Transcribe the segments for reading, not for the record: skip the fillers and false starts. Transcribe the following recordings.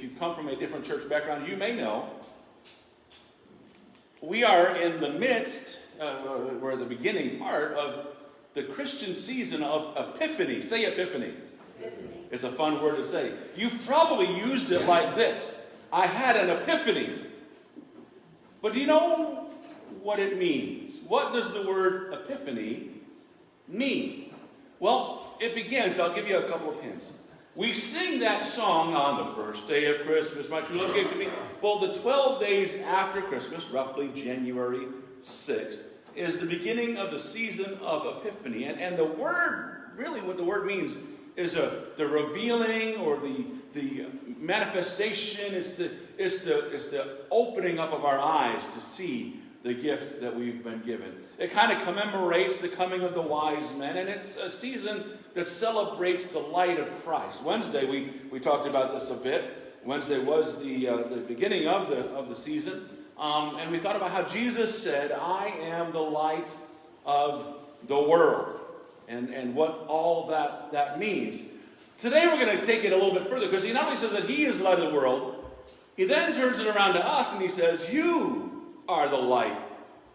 you've come from a different church background, you may know we are in the midst, we're the beginning part of the Christian season of Epiphany. Say Epiphany. Epiphany. It's a fun word to say. You've probably used it like this. I had an epiphany. But do you know what it means? What does the word epiphany mean? Well, it begins, I'll give you a couple of hints. We sing that song on the first day of Christmas, my true love gave to me. Well, the 12 days after Christmas, roughly January 6th, is the beginning of the season of Epiphany. And the word, really what the word means, is the revealing or the manifestation, is the opening up of our eyes to see the gift that we've been given. It kind of commemorates the coming of the wise men, and it's a season that celebrates the light of Christ. Wednesday, we talked about this a bit. Wednesday was the beginning of the season, and we thought about how Jesus said, I am the light of the world, and what all that means. Today we're going to take it a little bit further, because he not only says that he is the light of the world, he then turns it around to us and he says, you are the light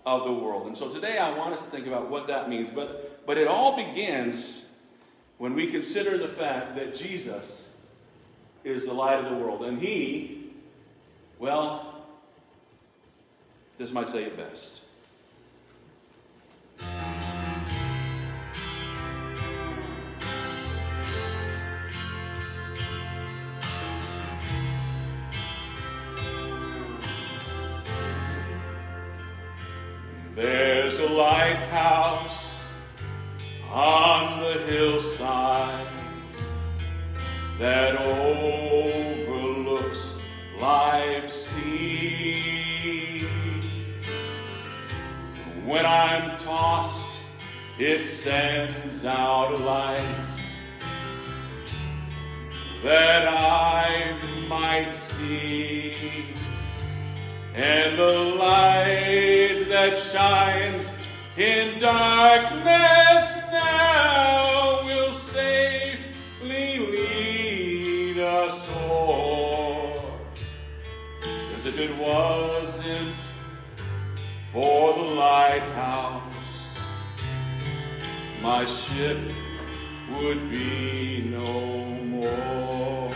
of the world. And so today I want us to think about what that means. But it all begins when we consider the fact that Jesus is the light of the world. And he, well, this might say it best. There's a lighthouse on the hillside that overlooks life's sea. When I'm tossed, it sends out a light that I might see. And the light that shines in darkness now will safely lead us o'er. 'Cause if it wasn't for the lighthouse, my ship would be no more.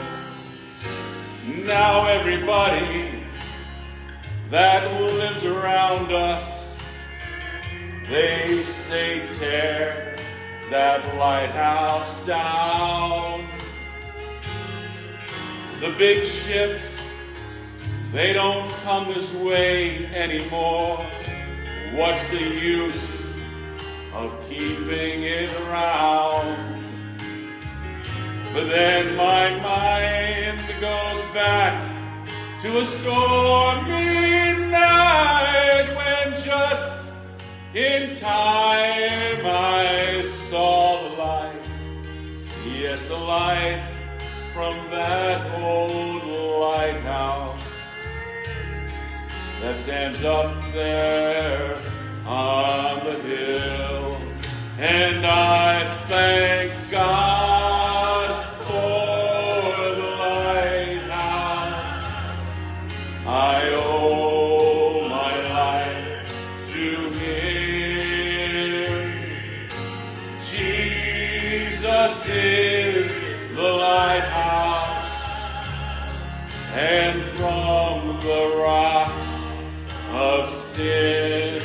Now everybody that lives around us, they say tear that lighthouse down. The big ships, they don't come this way anymore. What's the use of keeping it around? But then my mind goes back to a stormy night when just in time I saw the light. Yes, the light from that old lighthouse that stands up there on the hill. And I thank God for the lighthouse. I owe my life to Him. Jesus is the lighthouse, and from the rocks of sin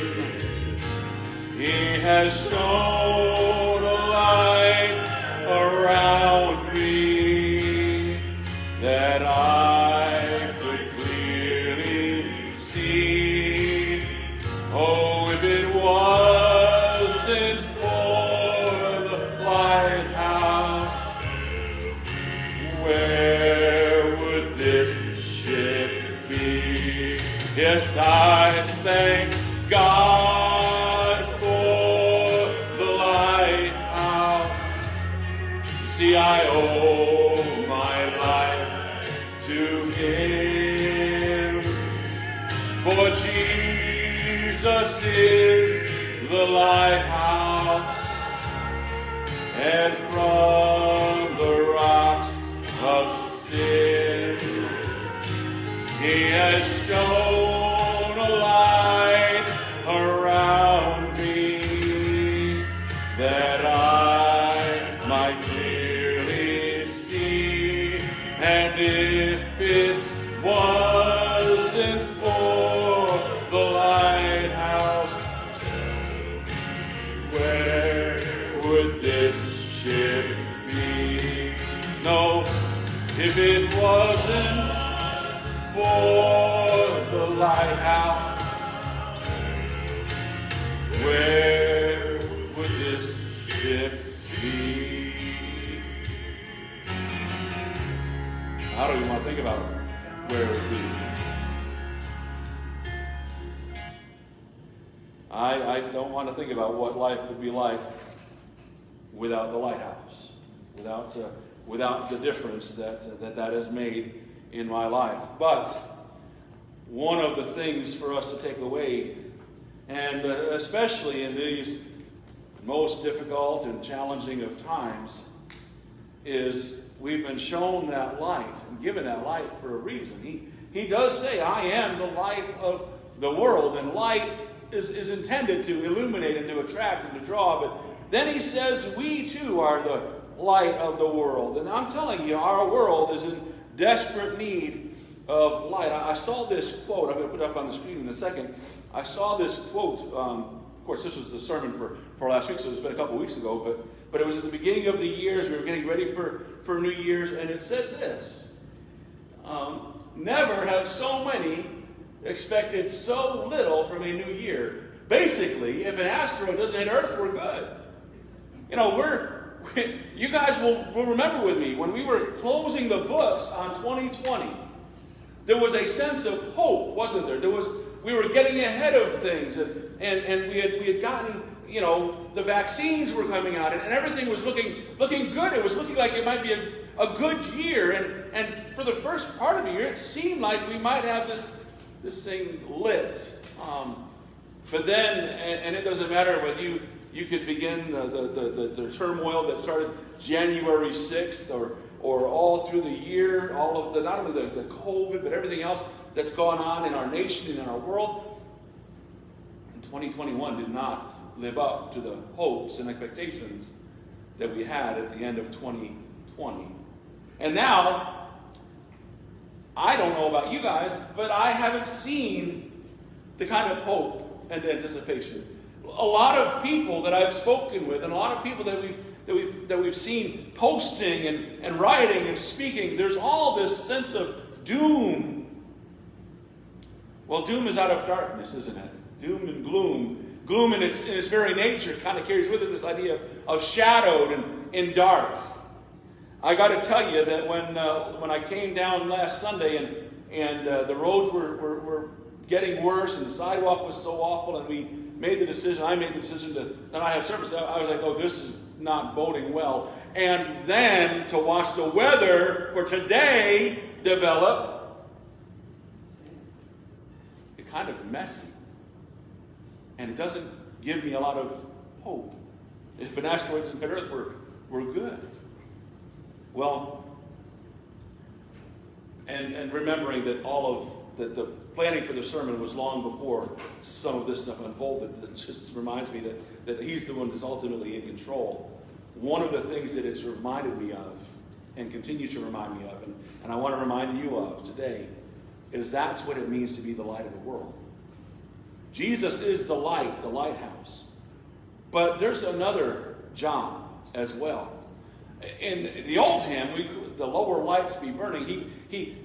He has shown a light around me that I could clearly see. Oh, if it wasn't for the lighthouse, where would this ship be? Yes, I thank God for the lighthouse. You see, I owe my life to Him, for Jesus is the lighthouse, and from the rocks of sin He has shown a light around me that I might clearly see. And if it wasn't for the lighthouse, tell me, where would this ship be? No, if it wasn't for the lighthouse, where would this ship be? How do you want to think about where it would be? I don't want to think about what life would be like without the lighthouse, without the difference that has made in my life. But one of the things for us to take away, and especially in these most difficult and challenging of times, is we've been shown that light and given that light for a reason. He does say, I am the light of the world, and light is intended to illuminate and to attract and to draw, but then he says we too are the light of the world. And I'm telling you, our world is in desperate need of light. I saw this quote. I'm going to put it up on the screen in a second. I saw this quote. Of course, this was the sermon for last week, so it's been a couple weeks ago. But it was at the beginning of the years. We were getting ready for New Year's, and it said this: never have so many expected so little from a new year. Basically, if an asteroid doesn't hit Earth, we're good. You know, you guys will remember with me, when we were closing the books on 2020, there was a sense of hope, wasn't there? We were getting ahead of things, and we had gotten, you know, the vaccines were coming out, and everything was looking good. It was looking like it might be a good year, and for the first part of the year, it seemed like we might have this thing lit. But then, and it doesn't matter whether you could begin the turmoil that started January 6th or all through the year, all of not only the COVID, but everything else that's gone on in our nation and in our world. And 2021 did not live up to the hopes and expectations that we had at the end of 2020. And now, I don't know about you guys, but I haven't seen the kind of hope and anticipation. A lot of people that I've spoken with, and a lot of people that we've seen posting and writing and speaking, there's all this sense of doom. Well, doom is out of darkness, isn't it? Doom and gloom. Gloom in its very nature kind of carries with it this idea of shadowed and dark. I got to tell you that when I came down last Sunday and the roads were getting worse and the sidewalk was so awful, and I made the decision to not have service, I was like, oh, this is not boding well. And then to watch the weather for today develop, it's kind of messy. And it doesn't give me a lot of hope. If an asteroid doesn't hit Earth, we're good. Well, and remembering that that the planning for the sermon was long before some of this stuff unfolded, this just reminds me that he's the one that's ultimately in control. One of the things that it's reminded me of, and continues to remind me of, and I want to remind you of today, is that's what it means to be the light of the world. Jesus is the light, the lighthouse. But there's another job as well. In the old hymn, the lower lights be burning. He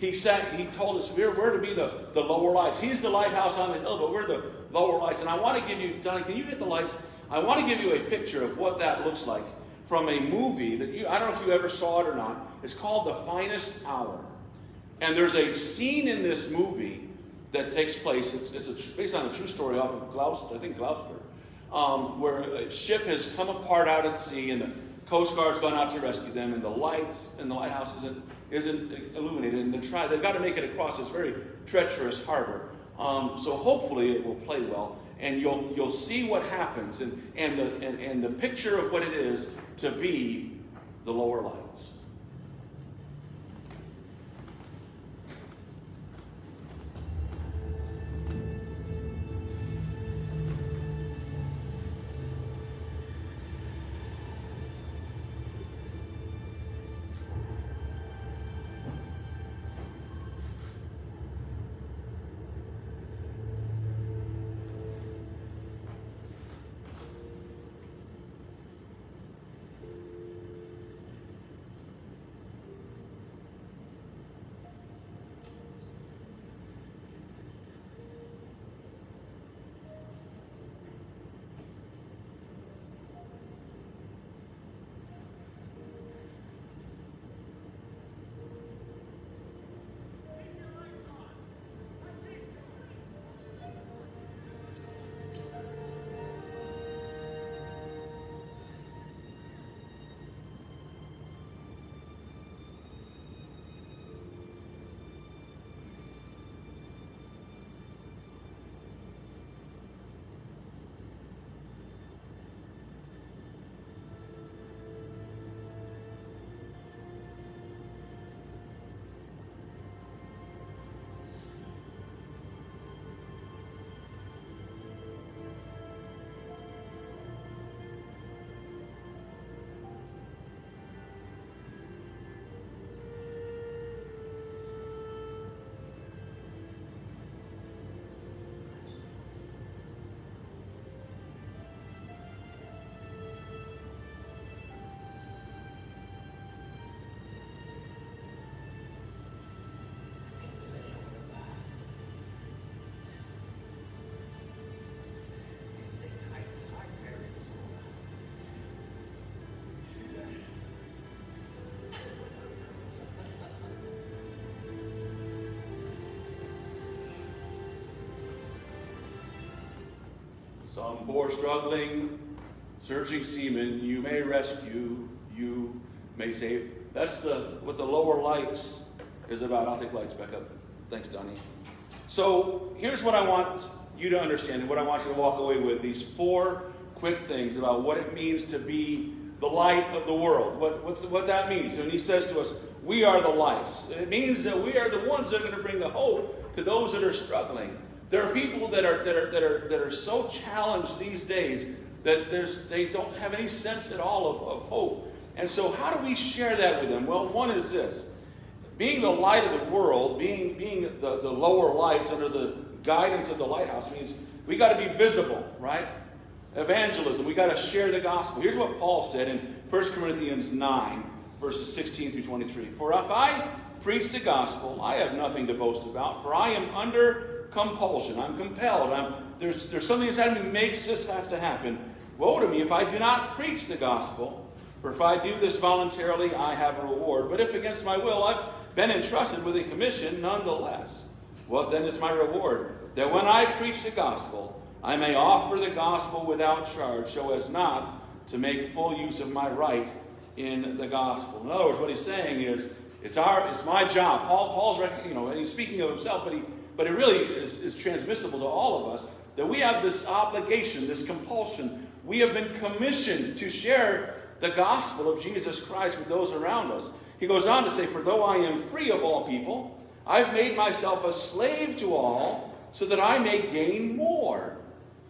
told us we're to be the lower lights. He's the lighthouse on the hill, but we're the lower lights. And I want to give you, Donnie, can you hit the lights? I want to give you a picture of what that looks like from a movie that I don't know if you ever saw it or not. It's called The Finest Hour. And there's a scene in this movie that takes place. It's based on a true story off of Gloucester, where a ship has come apart out at sea, and the Coast Guard's gone out to rescue them, and the lights in the lighthouse isn't illuminated, and they've got to make it across this very treacherous harbor. So hopefully it will play well, and you'll see what happens, and the picture of what it is to be the lower lights. Some poor struggling, searching seaman, you may rescue, you may save. That's what the lower lights is about. I'll take lights back up. Thanks, Donnie. So here's what I want you to understand and what I want you to walk away with. These 4 quick things about what it means to be the light of the world. What that means. And he says to us, we are the lights. It means that we are the ones that are going to bring the hope to those that are struggling. There are people that are so challenged these days that they don't have any sense at all of hope. And so how do we share that with them? Well, one is this. Being the light of the world, being the lower lights under the guidance of the Lighthouse means we got to be visible, right? Evangelism, we got to share the gospel. Here's what Paul said in 1 Corinthians 9, verses 16 through 23. For if I preach the gospel, I have nothing to boast about, for I am under compulsion. I'm compelled. There's something that's happening that makes this have to happen. Woe to me if I do not preach the gospel, for if I do this voluntarily, I have a reward. But if against my will I've been entrusted with a commission, nonetheless, what then is my reward? That when I preach the gospel, I may offer the gospel without charge, so as not to make full use of my right in the gospel. In other words, what he's saying is, it's my job. Paul's, and he's speaking of himself, but it really is transmissible to all of us, that we have this obligation, this compulsion. We have been commissioned to share the gospel of Jesus Christ with those around us. He goes on to say, for though I am free of all people, I've made myself a slave to all, so that I may gain more.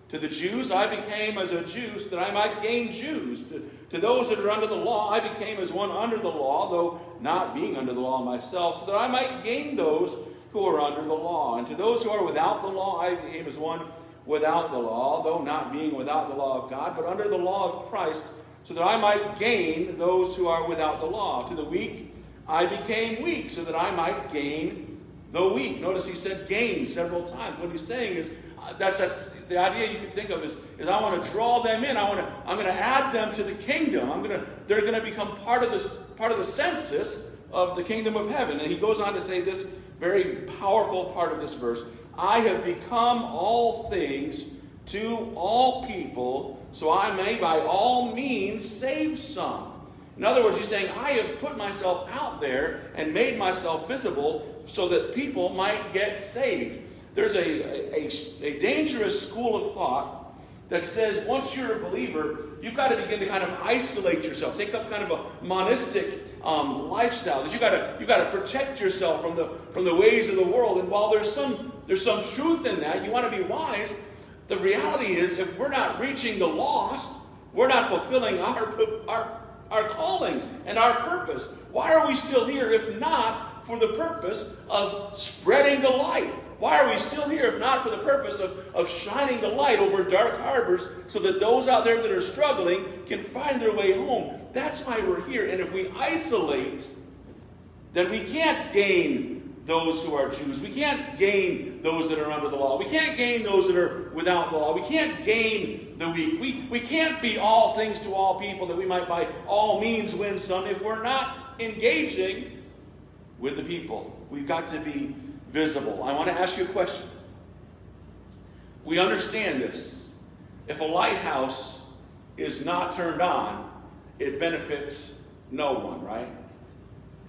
To the Jews I became as a Jew, so that I might gain Jews. To those that are under the law, I became as one under the law, though not being under the law myself, so that I might gain those who are under the law. And to those who are without the law, I became as one without the law, though not being without the law of God, but under the law of Christ, so that I might gain those who are without the law. To the weak I became weak, so that I might gain the weak. Notice he said gain several times. What he's saying is, that's the idea you can think of is I want to draw them in. I'm going to add them to the kingdom. They're going to become part of the census of the kingdom of heaven. And he goes on to say this very powerful part of this verse. I have become all things to all people, so I may by all means save some. In other words, he's saying, I have put myself out there and made myself visible so that people might get saved. There's a dangerous school of thought that says once you're a believer, you've got to begin to kind of isolate yourself, take up kind of a monistic lifestyle. That you got to protect yourself from the ways of the world. And while there's some truth in that, you want to be wise. The reality is, if we're not reaching the lost, we're not fulfilling our calling and our purpose. Why are we still here if not for the purpose of spreading the light? Why are we still here if not for the purpose of shining the light over dark harbors so that those out there that are struggling can find their way home? That's why we're here. And if we isolate, then we can't gain those who are Jews. We can't gain those that are under the law. We can't gain those that are without the law. We can't gain the weak. We can't be all things to all people that we might by all means win some if we're not engaging with the people. We've got to be visible. I want to ask you a question. We understand this. If a lighthouse is not turned on, it benefits no one, right?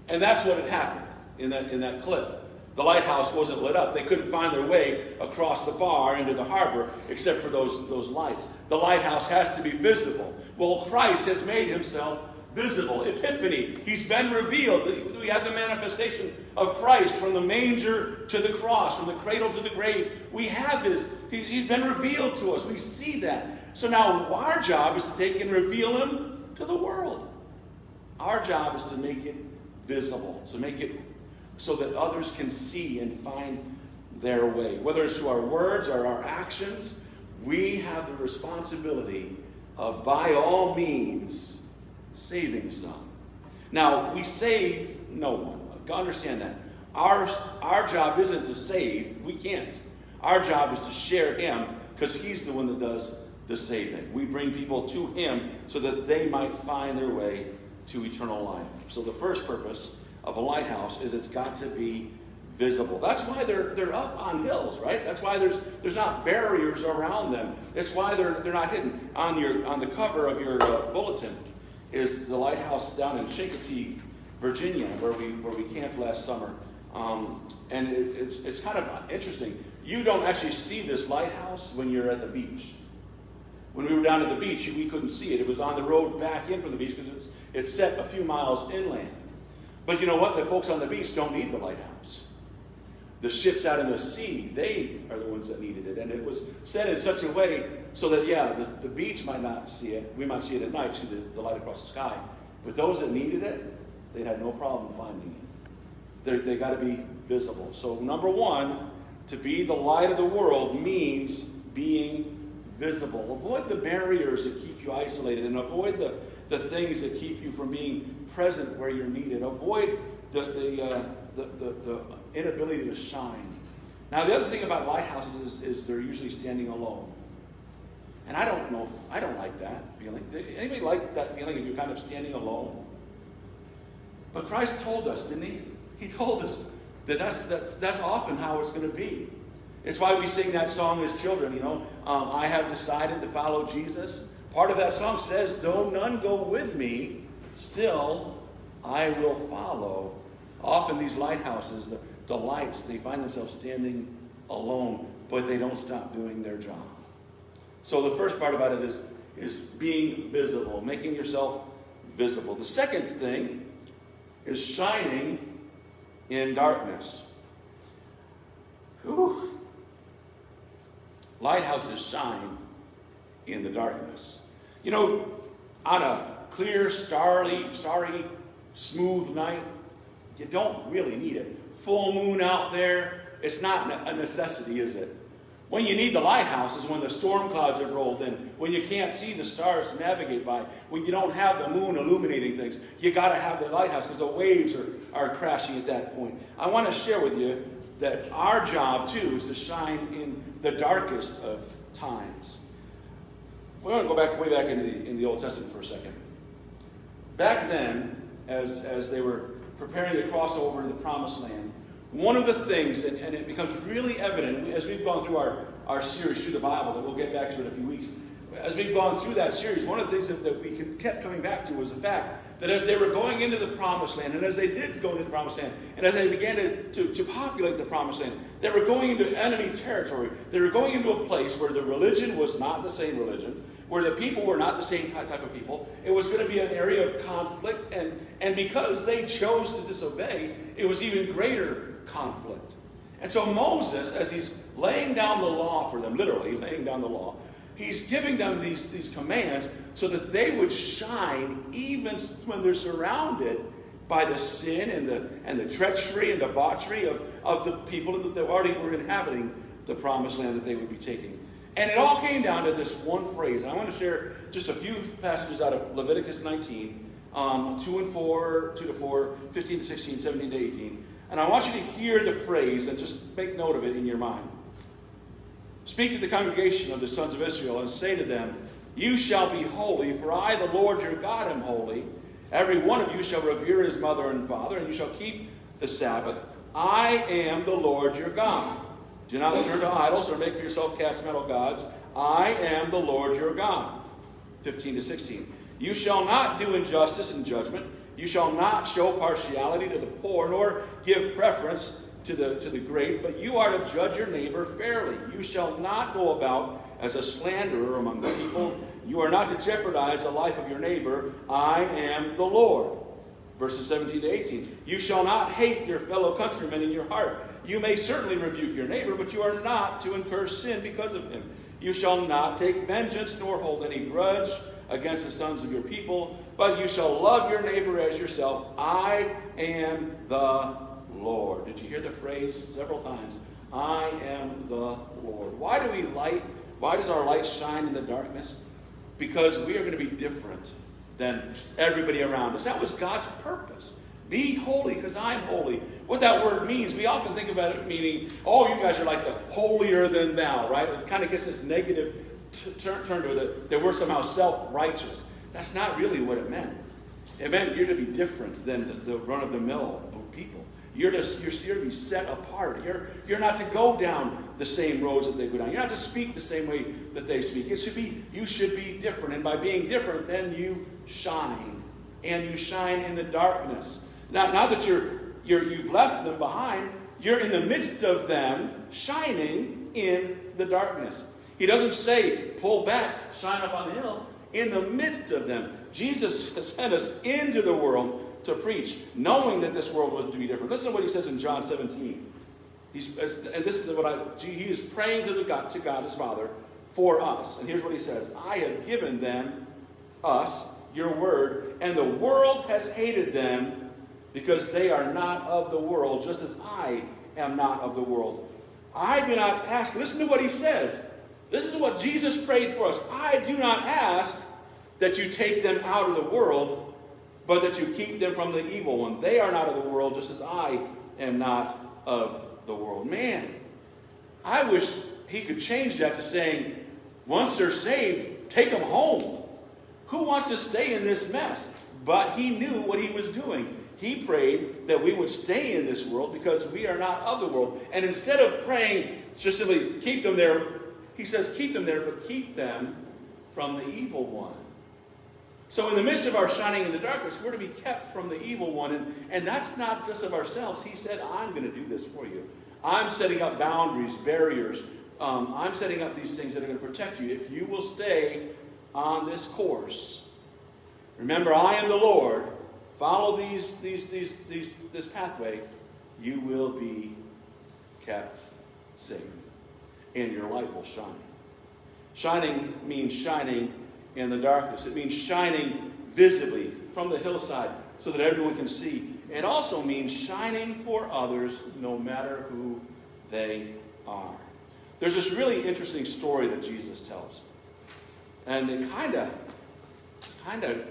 And that's what had happened in that clip. The lighthouse wasn't lit up. They couldn't find their way across the bar into the harbor except for those lights. The lighthouse has to be visible. Well, Christ has made himself visible. Epiphany. He's been revealed. We have the manifestation of Christ from the manger to the cross, from the cradle to the grave. We have he's been revealed to us. We see that. So now our job is to take and reveal him to the world. Our job is to make it visible, to make it so that others can see and find their way. Whether it's through our words or our actions, we have the responsibility of, by all means, saving some. Now, we save no one. Understand that. Our job isn't to save. We can't. Our job is to share him because he's the one that does the saving. We bring people to him so that they might find their way to eternal life. So the first purpose of a lighthouse is it's got to be visible. That's why they're up on hills, right? That's why there's not barriers around them. That's why they're not hidden. On the cover of your bulletin is the lighthouse down in Chincoteague, Virginia, where we camped last summer. And it's kind of interesting. You don't actually see this lighthouse when you're at the beach. When we were down at the beach, we couldn't see it. It was on the road back in from the beach because it's set a few miles inland. But you know what? The folks on the beach don't need the lighthouse. The ships out in the sea, they are the ones that needed it. And it was set in such a way so that, the beach might not see it. We might see it at night, see the light across the sky. But those that needed it, they had no problem finding it. They got to be visible. So number one, to be the light of the world means being visible. Avoid the barriers that keep you isolated, and avoid the things that keep you from being present where you're needed. Avoid the inability to shine. Now, the other thing about lighthouses is they're usually standing alone. And I don't like that feeling. Anybody like that feeling of you're kind of standing alone? But Christ told us, didn't he? He told us that that's often how it's going to be. It's why we sing that song as children, I have decided to follow Jesus. Part of that song says, though none go with me, still I will follow. Often these lighthouses, the lights, they find themselves standing alone, but they don't stop doing their job. So the first part about it is being visible, making yourself visible. The second thing is shining in darkness. Whew. Lighthouses shine in the darkness. On a clear, starry, smooth night, you don't really need it. Full moon out there, it's not a necessity, is it? When you need the lighthouse is when the storm clouds have rolled in, when you can't see the stars to navigate by, when you don't have the moon illuminating things. You got to have the lighthouse because the waves are crashing at that point. I want to share with you that our job, too, is to shine in the darkest of times. We're going to go way back in the Old Testament for a second. Back then, as they were preparing to cross over to the Promised Land, one of the things, and it becomes really evident as we've gone through our series through the Bible, that we'll get back to in a few weeks. As we've gone through that series, one of the things that we kept coming back to was the fact that as they were going into the Promised Land, and as they did go into the Promised Land, and as they began to populate the Promised Land, they were going into enemy territory. They were going into a place where the religion was not the same religion, where the people were not the same type of people. It was going to be an area of conflict, and because they chose to disobey, it was even greater conflict. And so Moses, as he's laying down the law for them, literally laying down the law, he's giving them these commands so that they would shine even when they're surrounded by the sin and the treachery and debauchery of the people that already were inhabiting the Promised Land that they would be taking. And it all came down to this one phrase. And I want to share just a few passages out of Leviticus 19, 2 to 4, 15 to 16, 17 to 18. And I want you to hear the phrase and just make note of it in your mind. Speak to the congregation of the sons of Israel and say to them, you shall be holy, for I, the Lord your God, am holy. Every one of you shall revere his mother and father, and you shall keep the Sabbath. I am the Lord your God. Do not turn to idols or make for yourself cast metal gods. I am the Lord your God. 15 to 16. You shall not do injustice in judgment. You shall not show partiality to the poor, nor give preference to the great, but you are to judge your neighbor fairly. You shall not go about as a slanderer among the people. You are not to jeopardize the life of your neighbor. I am the Lord. Verses 17 to 18. You shall not hate your fellow countrymen in your heart. You may certainly rebuke your neighbor, but you are not to incur sin because of him. You shall not take vengeance nor hold any grudge against the sons of your people, but you shall love your neighbor as yourself. I am the Lord. Did you hear the phrase several times? I am the Lord. Why does our light shine in the darkness? Because we are going to be different than everybody around us. That was God's purpose. Be holy because I'm holy. What that word means, we often think about it meaning, oh, you guys are like the holier than thou, right? It kind of gets this negative turn to it, that we're somehow self-righteous. That's not really what it meant. It meant you're to be different than the run-of-the-mill people. You're to be set apart. You're not to go down the same roads that they go down. You're not to speak the same way that they speak. You should be different. And by being different, then you shine. And you shine in the darkness. Now that you've left them behind, you're in the midst of them, shining in the darkness. He doesn't say, pull back, shine up on the hill. In the midst of them. Jesus has sent us into the world to preach, knowing that this world was to be different. Listen to what he says in John 17. He is praying to God his Father for us. And here's what he says. I have given them, us, your word, and the world has hated them because they are not of the world, just as I am not of the world. I do not ask. Listen to what he says. This is what Jesus prayed for us. I do not ask that you take them out of the world, but that you keep them from the evil one. They are not of the world, just as I am not of the world. Man, I wish he could change that to saying, once they're saved, take them home. Who wants to stay in this mess? But he knew what he was doing. He prayed that we would stay in this world because we are not of the world. And instead of praying just simply keep them there, he says keep them there, but keep them from the evil one. So in the midst of our shining in the darkness, we're to be kept from the evil one. And that's not just of ourselves. He said, I'm going to do this for you. I'm setting up boundaries, barriers. I'm setting up these things that are going to protect you. If you will stay on this course. Remember, I am the Lord. Follow this pathway. You will be kept safe. And your light will shine. Shining means shining in the darkness. It means shining visibly from the hillside so that everyone can see. It also means shining for others no matter who they are. There's this really interesting story that Jesus tells. And it kind of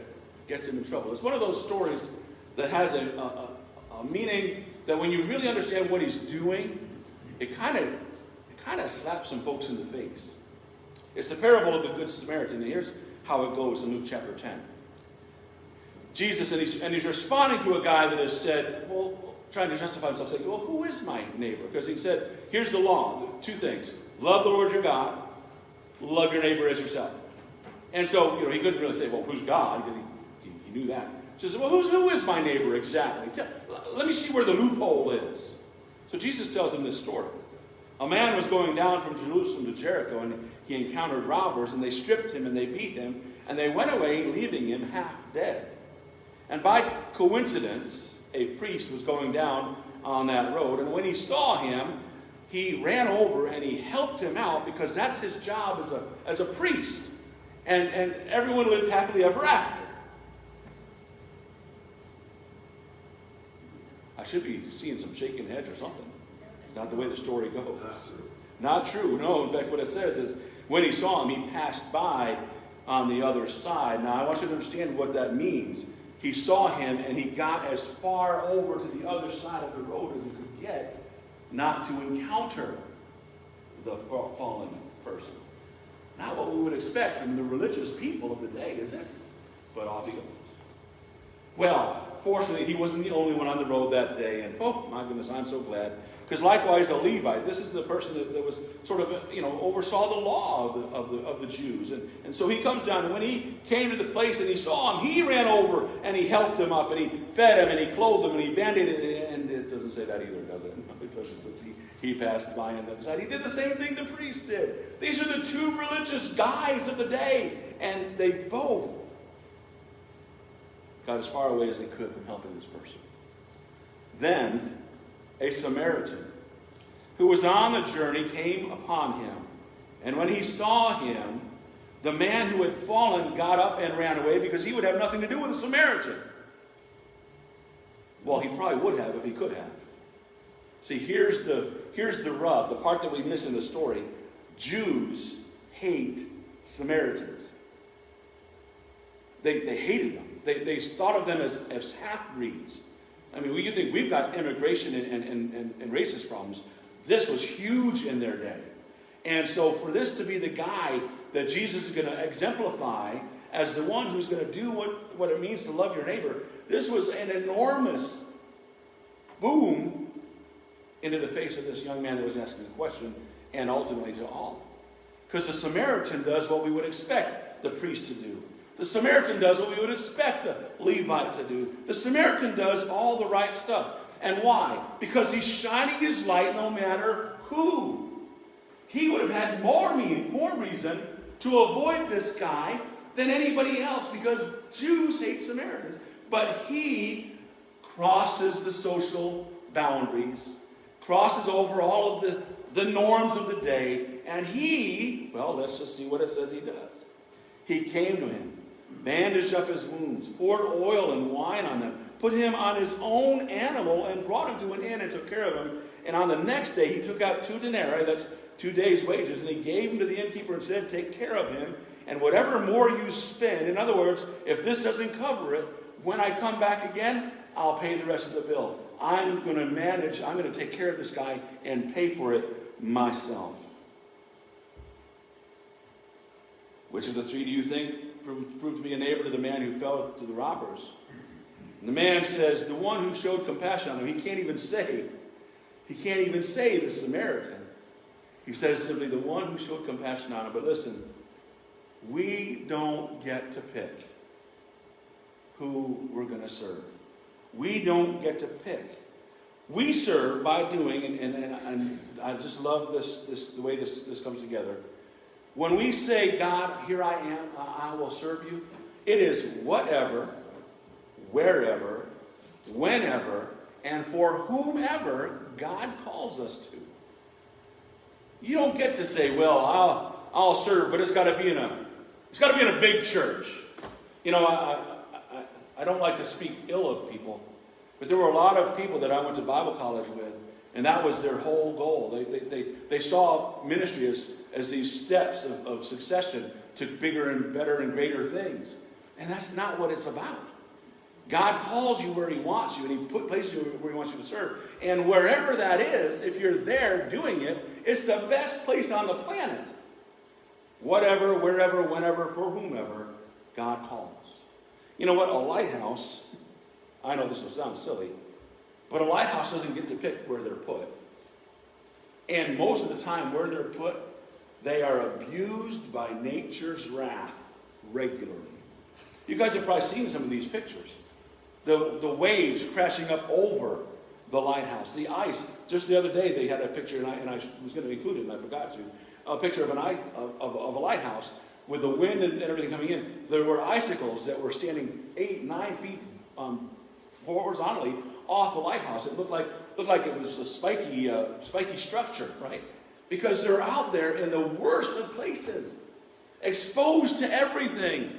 gets him in trouble. It's one of those stories that has a meaning that when you really understand what he's doing, it kind of slaps some folks in the face. It's the parable of the Good Samaritan. And here's how it goes in Luke chapter 10. Jesus, and he's responding to a guy that has said, well, trying to justify himself, saying, well, who is my neighbor? Because he said, here's the law, two things. Love the Lord your God, love your neighbor as yourself. And so, he couldn't really say, well, who's God? Because he knew that. So he said, well, who is my neighbor exactly? Let me see where the loophole is. So Jesus tells him this story. A man was going down from Jerusalem to Jericho, and he encountered robbers, and they stripped him, and they beat him, and they went away, leaving him half dead. And by coincidence, a priest was going down on that road, and when he saw him, he ran over and he helped him out, because that's his job as a priest. And everyone lived happily ever after. I should be seeing some shaking heads or something. It's not the way the story goes. Not true. No, in fact, what it says is, when he saw him, he passed by on the other side. Now, I want you to understand what that means. He saw him, and he got as far over to the other side of the road as he could get, not to encounter the fallen person. Not what we would expect from the religious people of the day, is it? But off he goes. Well, fortunately, he wasn't the only one on the road that day, and oh my goodness, I'm so glad. Because likewise, a Levite, this is the person that was sort of, oversaw the law of the Jews. And so he comes down, and when he came to the place and he saw him, he ran over and he helped him up, and he fed him, and he clothed him, and he bandaged him. And it doesn't say that either, does it? No, it doesn't. It says he passed by on the other side. He did the same thing the priest did. These are the two religious guys of the day, and they both got as far away as they could from helping this person. Then a Samaritan who was on the journey came upon him. And when he saw him, the man who had fallen got up and ran away, because he would have nothing to do with a Samaritan. Well, he probably would have if he could have. See, here's the rub, the part that we miss in the story. Jews hate Samaritans. They hated them. They thought of them as half-breeds. I mean, you think we've got immigration and racist problems. This was huge in their day. And so for this to be the guy that Jesus is going to exemplify as the one who's going to do what it means to love your neighbor, this was an enormous boom, into the face of this young man that was asking the question, and ultimately to all. Because the Samaritan does what we would expect the priest to do. The Samaritan does what we would expect the Levite to do. The Samaritan does all the right stuff. And why? Because he's shining his light no matter who. He would have had more reason to avoid this guy than anybody else, because Jews hate Samaritans. But he crosses the social boundaries, crosses over all of the norms of the day, and he, well, let's just see what it says he does. He came to him, bandaged up his wounds, poured oil and wine on them, put him on his own animal, and brought him to an inn and took care of him. And on the next day he took out 2 denarii, that's 2 days' wages, and he gave them to the innkeeper and said, take care of him, and whatever more you spend, in other words, if this doesn't cover it, when I come back again, I'll pay the rest of the bill. I'm going to take care of this guy and pay for it myself. Which of the 3 do you think proved to be a neighbor to the man who fell to the robbers? And the man says, the one who showed compassion on him. He can't even say the Samaritan. He says simply the one who showed compassion on him. But listen, we don't get to pick who we're going to serve. We don't get to pick. We serve by doing, and I just love the way this comes together. When we say, God, here I am, I will serve you, it is whatever, wherever, whenever, and for whomever God calls us to. You don't get to say, well, I'll serve, but it's got to be in a big church. You know, I don't like to speak ill of people, but there were a lot of people that I went to Bible college with, and that was their whole goal. They saw ministry as these steps of succession to bigger and better and greater things. And that's not what it's about. God calls you where he wants you, and he places you where he wants you to serve. And wherever that is, if you're there doing it, it's the best place on the planet. Whatever, wherever, whenever, for whomever God calls. You know what? A lighthouse, I know this will sound silly, but a lighthouse doesn't get to pick where they're put. And most of the time where they're put, they are abused by nature's wrath regularly. You guys have probably seen some of these pictures. The waves crashing up over the lighthouse. The ice. Just the other day they had a picture, and I was going to include it and I forgot to. A picture of a lighthouse with the wind and everything coming in. There were icicles that were standing 8-9 feet horizontally off the lighthouse. It looked like it was a spiky structure, right? Because they're out there in the worst of places, exposed to everything.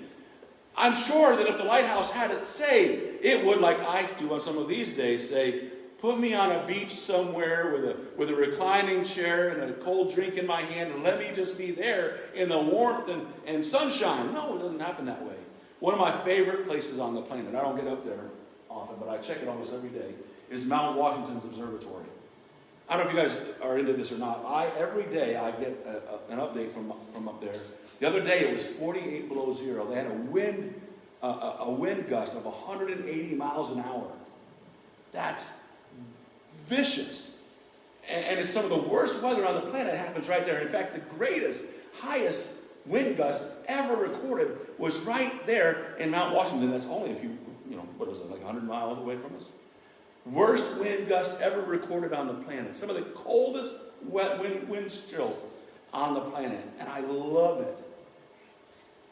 I'm sure that if the lighthouse had it say, it would, like I do on some of these days, say, put me on a beach somewhere with a reclining chair and a cold drink in my hand, and let me just be there in the warmth and sunshine. No, it doesn't happen that way. One of my favorite places on the planet, I don't get up there often, but I check it almost every day, is Mount Washington's Observatory. I don't know if you guys are into this or not. Every day I get an update from up there. The other day it was 48 below zero. They had a wind gust of 180 miles an hour. That's vicious. And it's some of the worst weather on the planet happens right there. In fact, the highest wind gust ever recorded was right there in Mount Washington. That's only a few, what is it, like 100 miles away from us? Worst wind gust ever recorded on the planet. Some of the coldest wind chills on the planet. And I love it.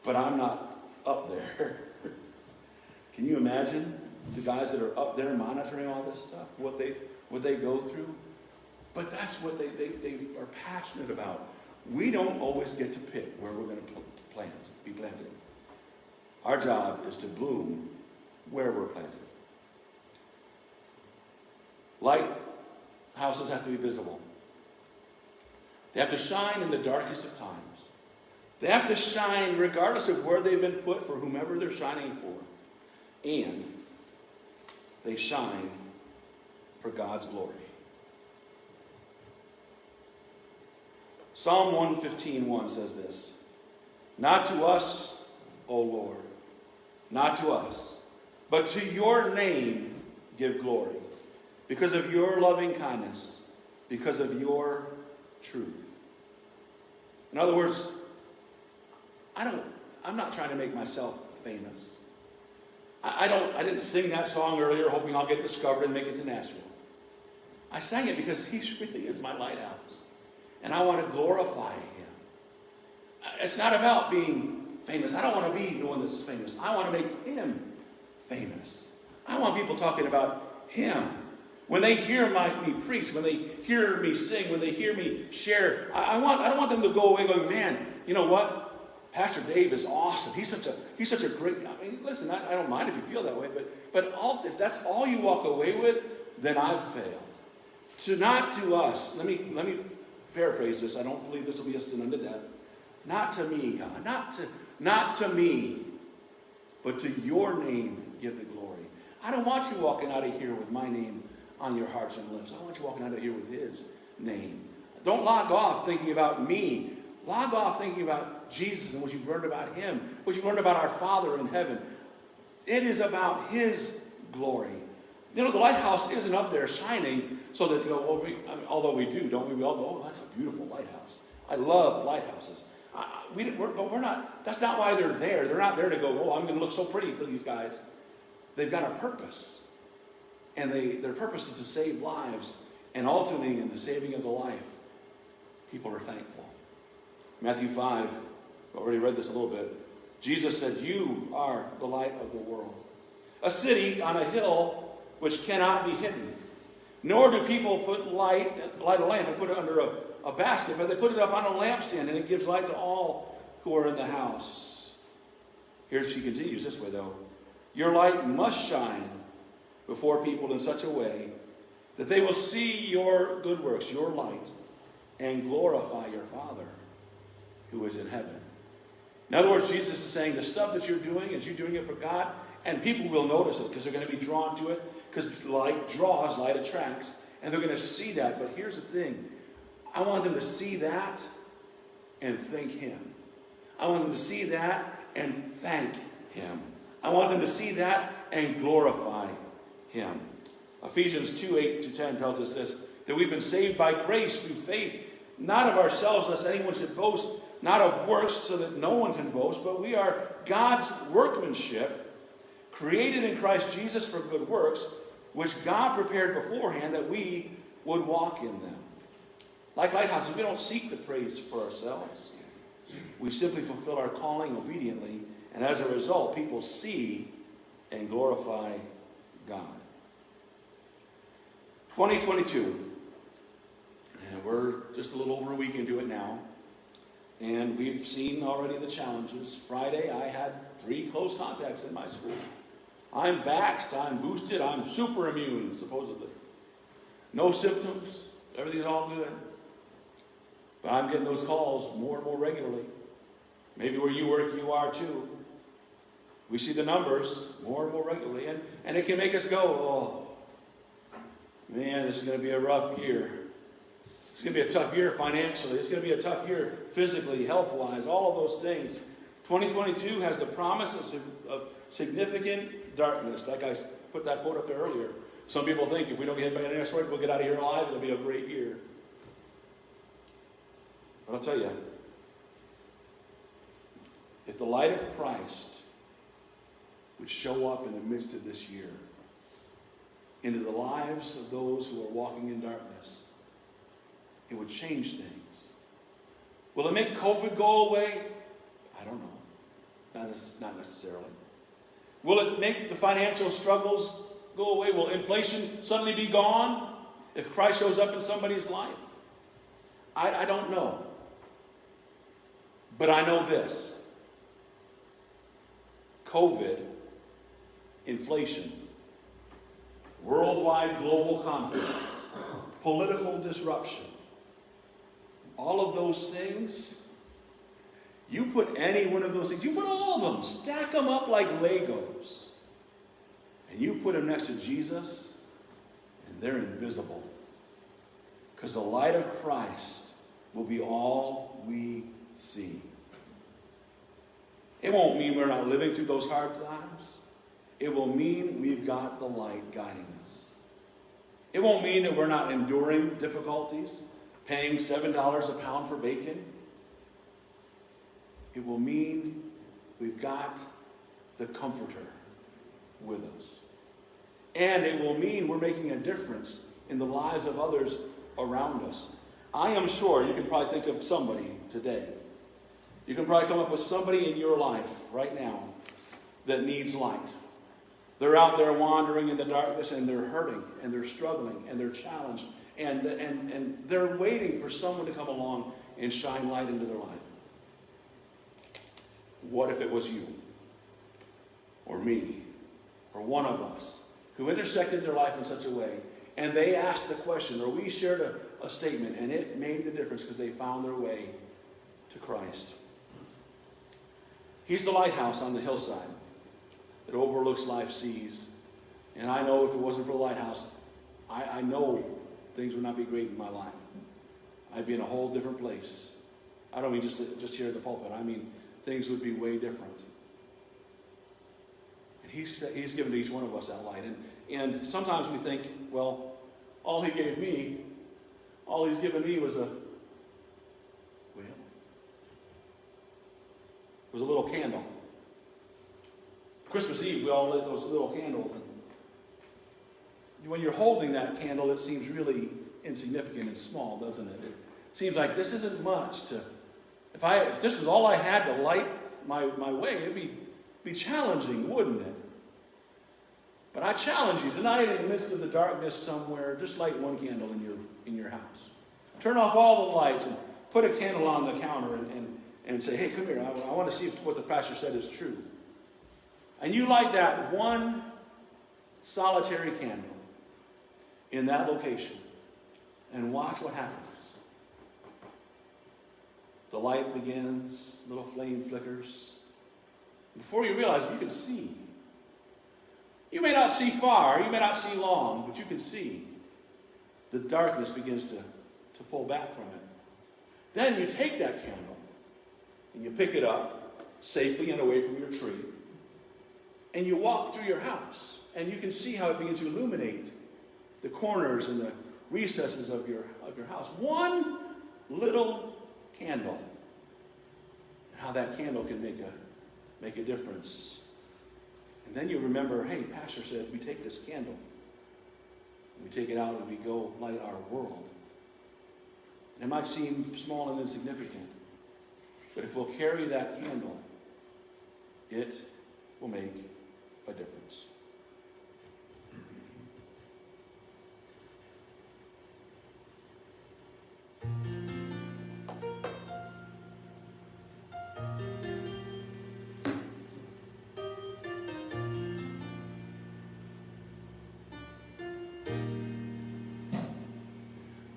But I'm not up there. Can you imagine the guys that are up there monitoring all this stuff? What they go through? But that's what they are passionate about. We don't always get to pick where we're going to be planted. Our job is to bloom where we're planted. Lighthouses have to be visible. They have to shine in the darkest of times. They have to shine regardless of where they've been put for whomever they're shining for. And they shine for God's glory. Psalm 115:1 says this, "Not to us, O Lord, not to us, but to your name give glory, because of your loving kindness, because of your truth. In other words, I'm not trying to make myself famous. I didn't sing that song earlier hoping I'll get discovered and make it to Nashville. I sang it because he really is my lighthouse. And I want to glorify him. It's not about being famous. I don't want to be the one that's famous. I want to make him famous. I want people talking about him. When they hear me preach, when they hear me sing, when they hear me share, I don't want them to go away going, man, you know what? Pastor Dave is awesome. He's such a great. I mean, listen, I don't mind if you feel that way, but if that's all you walk away with, then I've failed. Not to us. Let me paraphrase this. I don't believe this will be a sin unto death. Not to me, God. Not to me, but to your name give the glory. I don't want you walking out of here with my name on your hearts and lips. I want you walking out of here with his name. Don't log off thinking about me. Log off thinking about Jesus and what you've learned about him, what you've learned about our Father in heaven. It is about his glory. You know, the lighthouse isn't up there shining so that, you know, although we do, don't we? We all go, oh, that's a beautiful lighthouse. I love lighthouses. But we're not, that's not why they're there. They're not there to go, oh, I'm going to look so pretty for these guys. They've got a purpose. And their purpose is to save lives. And ultimately, in the saving of the life, people are thankful. Matthew 5, I've already read this a little bit. Jesus said, you are the light of the world. A city on a hill which cannot be hidden. Nor do people light a lamp and put it under a basket, but they put it up on a lampstand, and it gives light to all who are in the house. Here she continues this way, though. Your light must shine before people in such a way that they will see your good works, your light, and glorify your Father who is in heaven. In other words, Jesus is saying the stuff that you're doing, is you doing it for God, and people will notice it because they're going to be drawn to it, because light draws, light attracts, and they're going to see that. But here's the thing. I want them to see that and thank him. I want them to see that and thank him. I want them to see that and glorify him. Ephesians 2:8-10 tells us this, that we've been saved by grace through faith, not of ourselves, lest anyone should boast, not of works, so that no one can boast, but we are God's workmanship, created in Christ Jesus for good works, which God prepared beforehand that we would walk in them. Like lighthouses, we don't seek the praise for ourselves. We simply fulfill our calling obediently, and as a result, people see and glorify God. 2022. And we're just a little over a week into it now. And we've seen already the challenges. Friday, I had 3 close contacts in my school. I'm vaxxed, I'm boosted, I'm super immune, supposedly. No symptoms, everything's all good. But I'm getting those calls more and more regularly. Maybe where you work, you are too. We see the numbers more and more regularly. And it can make us go, oh, man, this is going to be a rough year. It's going to be a tough year financially. It's going to be a tough year physically, health-wise, all of those things. 2022 has the promise of significant darkness. Like I put that quote up there earlier. Some people think if we don't get hit by an asteroid, we'll get out of here alive. It'll be a great year. But I'll tell you, if the light of Christ would show up in the midst of this year, into the lives of those who are walking in darkness, it would change things. Will it make COVID go away? I don't know. Not necessarily. Will it make the financial struggles go away? Will inflation suddenly be gone if Christ shows up in somebody's life? I don't know. But I know this. COVID, inflation, worldwide global conflicts, political disruption, all of those things, you put any one of those things, you put all of them, stack them up like Legos, and you put them next to Jesus, and they're invisible. Because the light of Christ will be all we see. It won't mean we're not living through those hard times. It will mean we've got the light guiding us. It won't mean that we're not enduring difficulties, paying $7 a pound for bacon. It will mean we've got the Comforter with us. And it will mean we're making a difference in the lives of others around us. I am sure you can probably think of somebody today. You can probably come up with somebody in your life right now that needs light. They're out there wandering in the darkness, and they're hurting, and they're struggling, and they're challenged, and they're waiting for someone to come along and shine light into their life. What if it was you, or me, or one of us, who intersected their life in such a way, and they asked the question, or we shared a statement, and it made the difference because they found their way to Christ. He's the lighthouse on the hillside that overlooks life's seas. And I know if it wasn't for the lighthouse, I know things would not be great in my life. I'd be in a whole different place. I don't mean just here at the pulpit. I mean, things would be way different. And he's given to each one of us that light. And sometimes we think, well, all he gave me, all he's given me was a little candle. Christmas Eve, we all lit those little candles. And when you're holding that candle, it seems really insignificant and small, doesn't it? It seems like this isn't much to. If this was all I had to light my way, it'd be challenging, wouldn't it? But I challenge you tonight, in the midst of the darkness somewhere, just light one candle in your house. Turn off all the lights and put a candle on the counter and say, hey, come here. I want to see if what the pastor said is true. And you light that one solitary candle in that location and watch what happens. The light begins, little flame flickers. Before you realize it, you can see. You may not see far, you may not see long, but you can see. The darkness begins to pull back from it. Then you take that candle and you pick it up safely and away from your tree. And you walk through your house, and you can see how it begins to illuminate the corners and the recesses of your house. One little candle. And how that candle can make a difference. And then you remember, hey, Pastor said we take this candle, we take it out and we go light our world. And it might seem small and insignificant, but if we'll carry that candle, it will make a difference.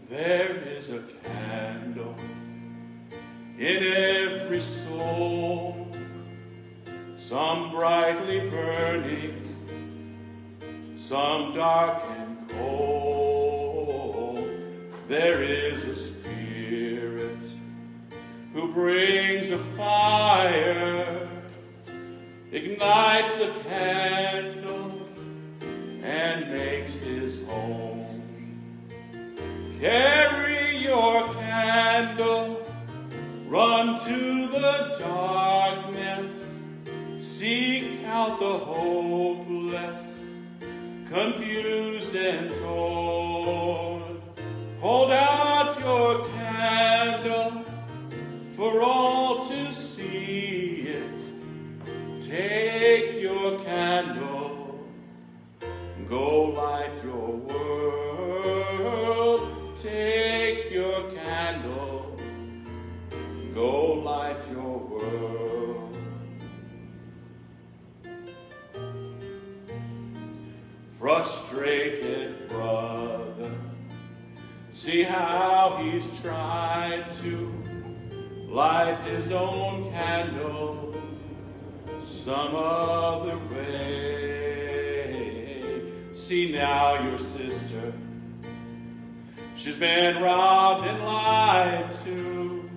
There is a candle in every soul, some brightly burning, some dark and cold. There is a spirit who brings a fire, ignites a candle, and makes his home. Carry your candle, run to the darkness, seek out the hopeless, confused and torn. Hold out your candle for all to see it. Take your candle, go light your world. Take your candle, go light your world. Frustrated brother, see how he's tried to light his own candle some other way. See now your sister, she's been robbed and lied to,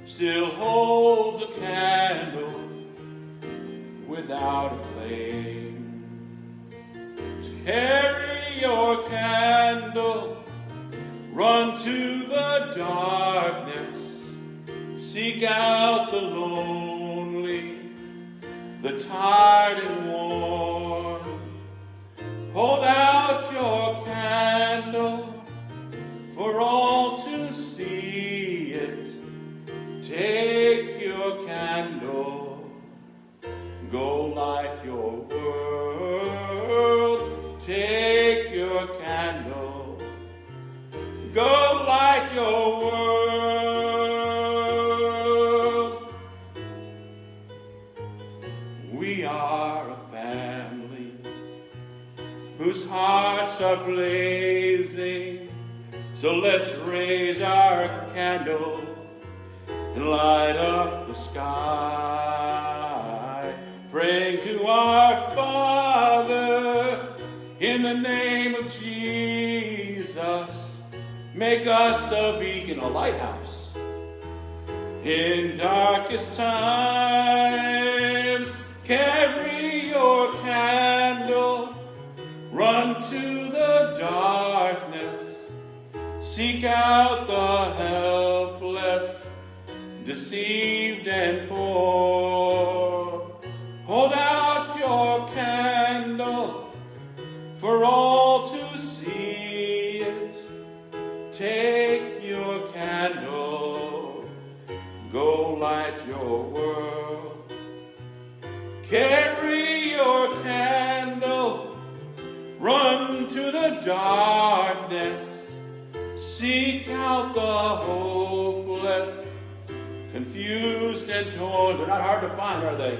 still holds a candle without a flame. So carry your candle out the lonely, the tired and worn. Hold out your candle for all to see it. Take your candle, go light your world. Take your candle, go light your world. We are a family whose hearts are blazing, so let's raise our candle and light up the sky, praying to our Father in the name of Jesus. Make us a beacon, a lighthouse in darkest times. Carry your candle, run to the darkness, seek out the helpless, deceived and poor. Hold out your candle for all to see it. Take your candle, go light your world. Carry your candle, run to the darkness, seek out the hopeless, confused and torn. They're not hard to find, are they?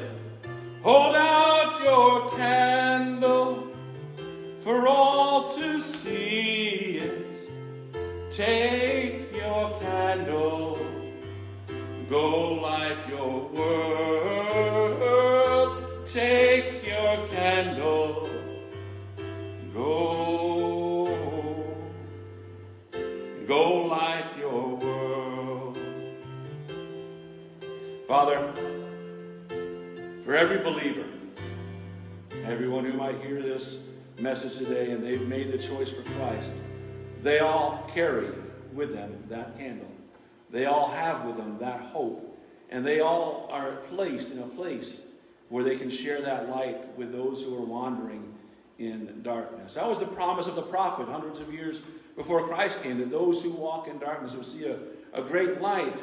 Hold out your candle for all to see it. Take your candle, go light your world. Take your candle, go light your world. Father, for every believer, everyone who might hear this message today and they've made the choice for Christ, they all carry with them that candle. They all have with them that hope. And they all are placed in a place where they can share that light with those who are wandering in darkness. That was the promise of the prophet hundreds of years before Christ came, that those who walk in darkness will see a great light.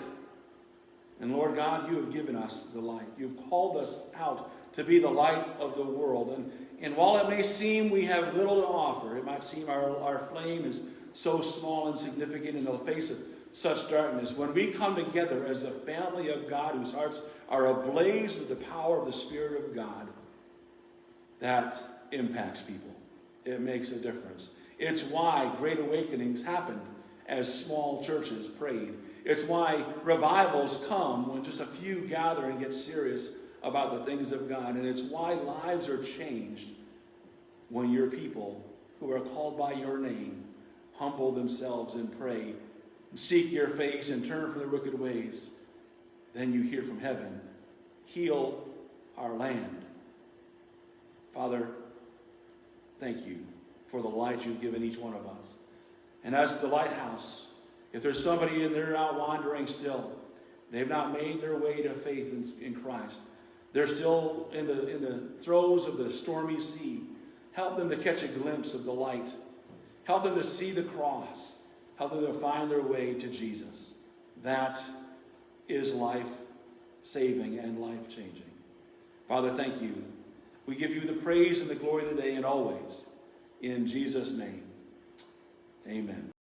And Lord God, you have given us the light. You've called us out to be the light of the world. And while it may seem we have little to offer, it might seem our flame is so small and significant in the face of such darkness, when we come together as a family of God whose hearts are ablaze with the power of the Spirit of God, that impacts people. It makes a difference. It's why great awakenings happened as small churches prayed. It's why revivals come when just a few gather and get serious about the things of God. And it's why lives are changed when your people who are called by your name humble themselves and pray, and seek your face and turn from their wicked ways. Then you hear from heaven, heal our land. Father, thank you for the light you've given each one of us. And as the lighthouse, if there's somebody in there out wandering still, they've not made their way to faith in Christ, they're still in the throes of the stormy sea, help them to catch a glimpse of the light. Help them to see the cross. Help them to find their way to Jesus. That is life-saving and life-changing. Father, thank you. We give you the praise and the glory today and always. In Jesus' name, amen.